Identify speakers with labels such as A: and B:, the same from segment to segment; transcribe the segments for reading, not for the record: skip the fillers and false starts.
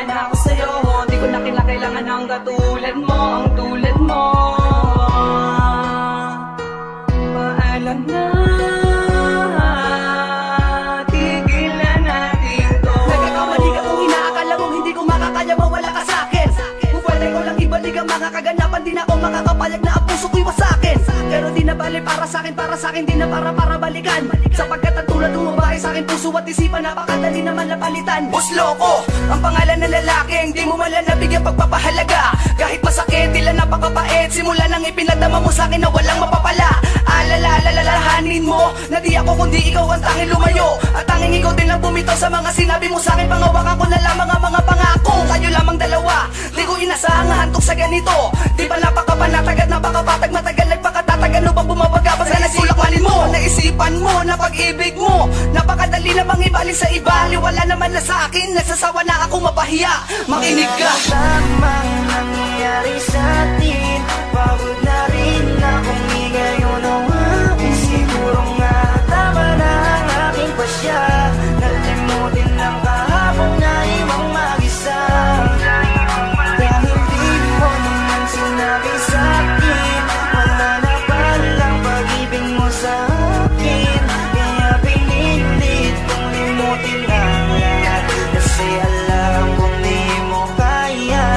A: na ako sa'yo. Di ko na kailangan ng katulad mo, ang tulad mo. Paalam na, tigil na natin to.
B: Nagkakamali ka kung inaakala mong hindi ko makakaya mawala ka sa'kin. Kung pwede ko lang ibalik ang mga kaganapan, di na ako makakapayag na ang puso ko'y wasakin. Pero di na bali para sa'kin, di na para balikan. Sapagkat ang tulad ng babae sa'kin, puso at isipan, napakadali naman napalitan. Buslo ko, ang pangalan ng lalaking di mo malang nabigyan pagpapahalaga. Kahit masakit, tila napakapait, simula nang ipinagdama mo sa'kin na walang mapapala. Alalahanin mo na di ako kundi ikaw ang tanging lumayo, at tanging ikaw din lang bumitaw sa mga sinabi mo sa'kin. Pangawakan ko na lamang ang mga pangako, kayo lamang dalawa. Di ko inasahang hantong sa ganito. Di ba napakapanatagad, napakapatag, matagal nagpakatatag. Ano ba bumabaga pa sa nagsulakmalin mo? Naisipan mo na pag-ibig mo napakadali namang ibalik sa iba. Wala naman na sa akin, nagsasawa na ako mapahiya. Makinig ka.
C: Tamang nangyayari sa atin, pagod na rin akong ngayon ang akin. Siguro nga tama na ang aking pasya, nalimutin lang kahapon na ibang mag-isa. Dahil di mo naman sinabi sa akin, wala na palang pag-ibig mo sa akin. Kaya pinilit kong limutin ang lahat, kasi alam kong di mo kaya.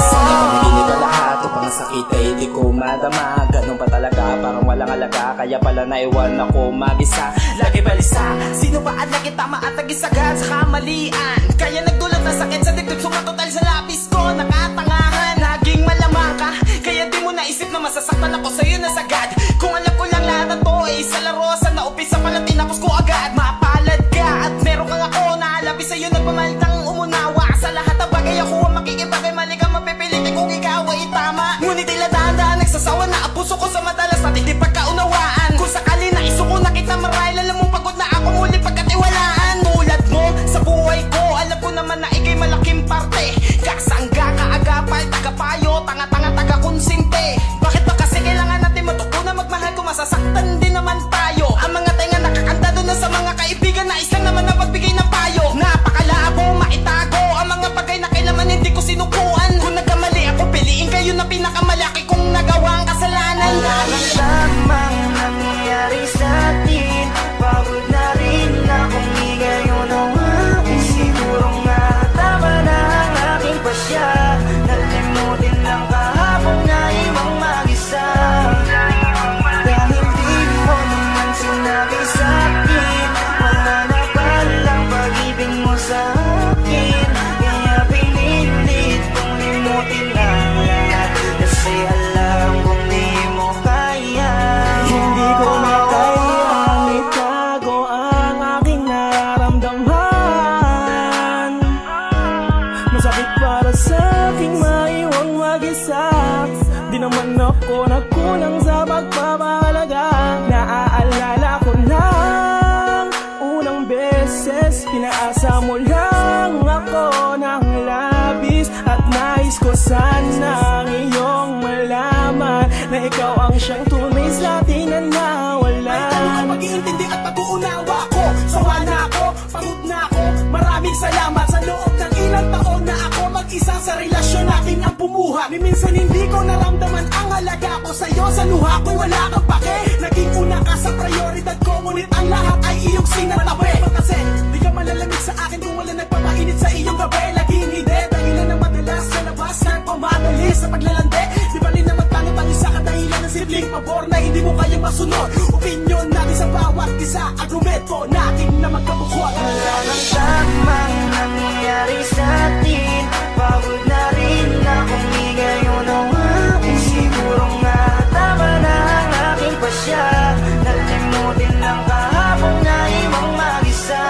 D: Sana manginit na lahat o pang sakit ay di ko madama. Ganun pa talaga, parang walang alaga, kaya pala naiwan ako mag-isa. Lagi balisa, sino ba ang lagi tama at nag-isagad sa kamalian? Kaya nagdulot na sakit sa dibdib, sumatotal sa lapis ko, nakatangahan. Naging malamang ka, kaya di mo naisip na masasaktan ako sa'yo na sagad. Kung alam ko lang lahat na to ay isa laro, sana upisa pala tinapos ko agad. Mapalad ka at meron kang ako na alabi sa'yo, nagpamalitang umunawa. Sa lahat ng bagay ako ang makikipagay, mali ka mapipilit kung ikaw ay tama. Ngunit tila dahan-dahan nagsasawa na ang puso ko sa madalas natin di pagkaunawaan. Kung sakali na isuko na kita marahil, alam mong pagod na ako muli pagkatiwalaan. Tulad mo sa buhay ko, alam ko naman na ikay malaking parte. Kasangga, kaagapay, tagapayo, tanga-tanga, taga-konsinte. Bakit ba kasi kailangan natin matuto na magmahal kung masasaktan din naman tayo? Ang mga tenga nakakanta doon na sa mga kaibigan na isang naman na pagbigay ng payo. Napakalabo, maitago ang mga bagay na kailangan hindi ko sinukuan. Kung nagkamali ako, piliin kayo na pinakamalaki kong nagawang kasalanan.
C: Tamang nangyayari sa atin, pagod na rin akong ngayon ang akin. Siguro nga tama na ang aking pasya, nalimutin lang kahapon na ibang mag-isa. Dahil di mo naman sinabi sa akin, wala na palang pag-ibig mo sa akin. Kaya pinilit kong limutin ang lahat, kasi alam kong di mo kaya.
D: Hindi ko na kayang itago ang aking nararamdaman. Masakit para sa aking maiwang mag-isa. Di naman ako nagkulang sa pagpapahalaga. Naaalala ko lang unang beses, pinaasa mo lang ako ng labis. At nais ko sanang iyong malaman na ikaw ang siyang tunay sa atin na nawala.
B: May tanong, pag-iintindi at pag-uunawa ko. Sawa na ako, pagod na ako. Maraming salamat sa loob ng ilang taon na ako mag-isa sa relasyon natin ang bumuha. Ni minsan hindi ko naramdaman ang halaga ko sa'yo. Sa luha ko'y wala kang pake. Naging una ka sa prioridad ko, ngunit ang lahat ay iyong sinatabi. Kasi di ka malalamig sa akin kung wala nagpapainit sa iyong gabi. Laging hindi, dahilan na madalas sa labas na pumadali sa paglalande. Di bali na magpangit ang isa kadahilan ng simpleng pabor na hindi mo kayang masunod. Opinyon natin sa bawat isa, argumento natin na magkabukod.
C: Wala nang tamang nangyayari sa atin, pagod na rin akong ngayon ang akin. Siguro nga tama na ang aking pasya, nalimutin lang kahapon na ibang mag-isa.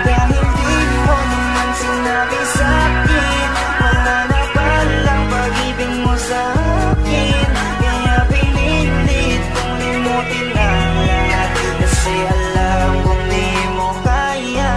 C: Dahil di mo naman sinabi sa akin, wala na palang pag-ibig mo sa akin. Kaya pinilit kong limutin ang lahat, kasi alam kong di mo kaya.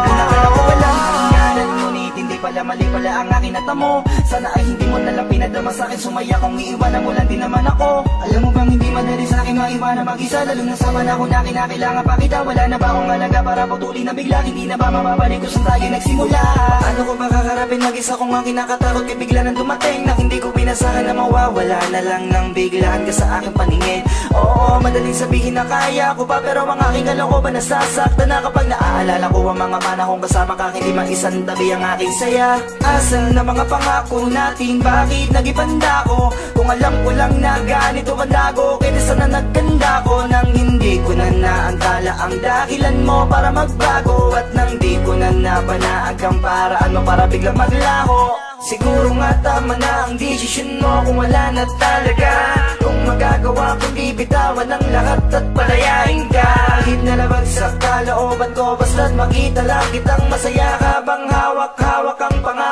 B: Nakala ko pala hangganan, ngunit hindi pala, mali pala ang aking natamo. Sana ay hindi mo nalang pinadama sa akin, sumaya kong iiwanan mo lang din naman ako. Alam mo bang hindi madali sa akin
C: maiwanan mag-isa, lalo na sa panahon na kinakailangan pa kita. Wala na ba akong alaga para putulin na bigla? Hindi na ba mababalik kung saan tayo nagsimula? Ano ko ba kakarapin mag-isa kung ang kinakatakot kay bigla nang dumating na hindi ko pinasahan na mawawala na lang nang biglaan ka sa aking paningin. Oo, madaling sabihin na kaya ko pa, pero ang aking kalooban nasasaktan na kapag naaalala ko ang mga panahong kasama ka, hindi maisan tabi ang aking saya. Asan na mga pangako natin, bakit nagipanda ko? Kung alam ko lang na ganito kalago, kaya sana nagkanda ko nang hindi ko na naantala ang dahilan mo para magbago, at nang di ko na napanaan kang paraan mo para biglang maglaho. Siguro nga tama na ang desisyon mo kung wala na talaga, kung magagawa kong bibitawan ang lahat at palayain ka. Kahit nalabag sa kalooban ko, basta't makita lang kitang masaya habang hawak-hawak ang pangalan